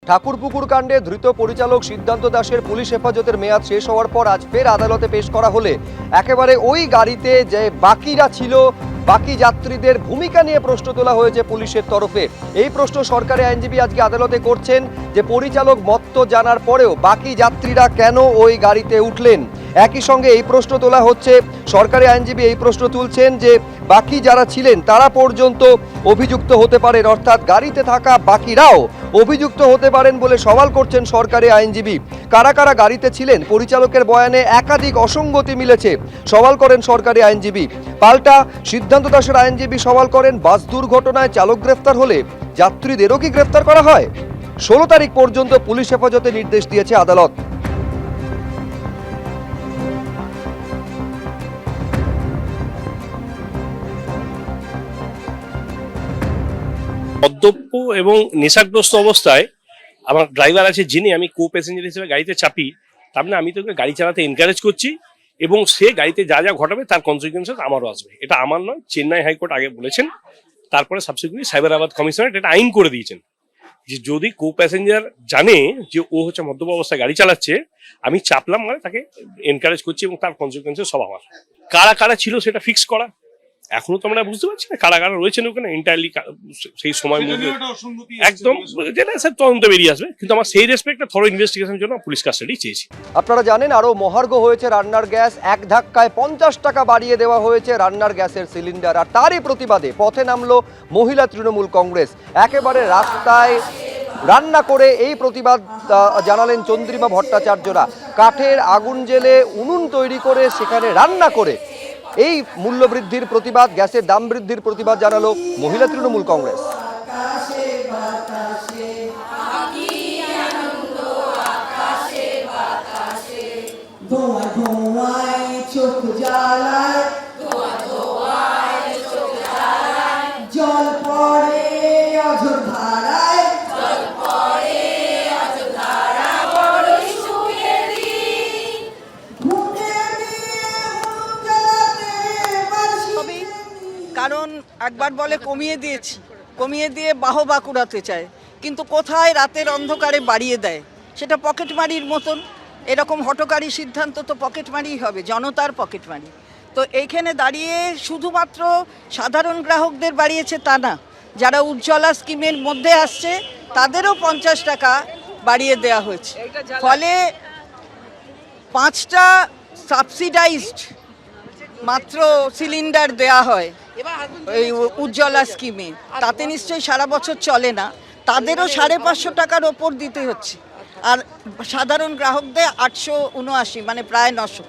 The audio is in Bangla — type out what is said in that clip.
ঠাকুরপুকুর কাণ্ডে ধৃত পরিচালক সিদ্ধান্ত দাসের পুলিশ হেফাজতের মেয়াদ শেষ হওয়ার পর আজ ফের আদালতে পেশ করা হলে একেবারে ওই গাড়িতে যে বাকিরা ছিল, বাকি যাত্রীদের ভূমিকা নিয়ে প্রশ্ন তোলা হয়েছে পুলিশের তরফে। এই প্রশ্ন সরকারি আইনজীবী আজকে আদালতে করছেন যে পরিচালক মত্ত জানার পরেও বাকি যাত্রীরা কেন ওই গাড়িতে উঠলেন। একই সঙ্গে এই প্রশ্ন তোলা হচ্ছে, সরকারি আইনজীবী এই প্রশ্ন তুলছেন যে বাকি যারা ছিলেন তারা পর্যন্ত অভিযুক্ত হতে পারেন, অর্থাৎ গাড়িতে থাকা বাকিরাও অভিযুক্ত হতে পারেন বলে সওয়াল করছেন সরকারি আইনজীবী। কারা কারা গাড়িতে ছিলেন পরিচালকের বয়ানে একাধিক অসঙ্গতি মিলেছে, সওয়াল করেন সরকারি আইনজীবী। পাল্টা সিদ্ধান্ত দাসের আইনজীবী সওয়াল করেন, বাস দুর্ঘটনায় চালক গ্রেফতার হলে যাত্রীদেরও কি গ্রেফতার করা হয়? 16 তারিখ পর্যন্ত পুলিশ হেফাজতে নির্দেশ দিয়েছে আদালত। মদ্যপ এবং নেশাগ্রস্ত অবস্থায় আমার ড্রাইভার আছে, যিনি আমি কো প্যাসেঞ্জার হিসেবে গাড়িতে চাপি, তার মানে আমি তোকে গাড়ি চালাতে এনকারেজ করছি এবং সে গাড়িতে যা যা ঘটাবে তার কনসিকুয়েন্সেস আমারও আসবে। এটা আমার নয়, চেন্নাই হাইকোর্ট আগে বলেছেন, তারপরে সাবসিকুয়েন্টলি সাইবারাবাদ কমিশনারেট এটা আইন করে দিয়েছেন যে যদি কো প্যাসেঞ্জার জানে যে ও হচ্ছে মদ্যপ অবস্থায় গাড়ি চালাচ্ছে, আমি চাপলাম মানে তাকে এনকারেজ করছি এবং তার কনসিকুয়েন্সেস সব আমার। কারা কারা ছিল সেটা ফিক্স করা এখনো তো আমরা বুঝতে পারছি না, কারা কারা রয়েছেন ওখানে এন্টায়ারলি সেই সময় মধ্যে একদম যেটা স্যার তদন্ত বেরিয়ে আসবে, কিন্তু আমার সেই রেসপেক্টে থরো ইনভেস্টিগেশনের জন্য পুলিশ কাস্টাডি চেয়েছি। আপনারা জানেন আরো মহার্ঘ হয়েছে রান্নার গ্যাস, এক ধাক্কায় 50 টাকা বাড়িয়ে দেওয়া হয়েছে রান্নার গ্যাসের সিলিন্ডার। আর তারই প্রতিবাদে পথে নামলো মহিলা তৃণমূল কংগ্রেস। একেবারে রাস্তায় রান্না করে এই প্রতিবাদ জানালেন চন্দ্রিমা ভট্টাচার্যরা। কাঠের আগুন জ্বেলে উনুন তৈরি করে সেখানে রান্না করে এই মূল্য বৃদ্ধির প্রতিবাদ, গ্যাসের দাম বৃদ্ধির প্রতিবাদ জানালো মহিলা তৃণমূল কংগ্রেস। জল পড়ে অঝোর ধারায়, কারণ একবার বলে কমিয়ে দিয়েছি, কমিয়ে দিয়ে বাহবা কুড়াতে চায়, কিন্তু কোথায় রাতের অন্ধকারে বাড়িয়ে দেয়, সেটা পকেটমারির মতন। এরকম হঠকারী সিদ্ধান্ত তো পকেটমারিই হবে, জনতার পকেটমারি। তো এইখানে দাঁড়িয়ে শুধুমাত্র সাধারণ গ্রাহকদের বাড়িয়েছে তা না, যারা উজ্জ্বলা স্কিমের মধ্যে আসছে তাদেরও 50 টাকা বাড়িয়ে দেওয়া হয়েছে। ফলে 5টা সাবসিডাইজড মাত্র সিলিন্ডার দেয়া হয় এই উজ্জ্বলা স্কিমে, তাতে নিশ্চয়ই সারা বছর চলে না, তাদেরও 550 টাকার ওপর দিতে হচ্ছে। আর সাধারণ গ্রাহকদের 879, মানে প্রায় 900।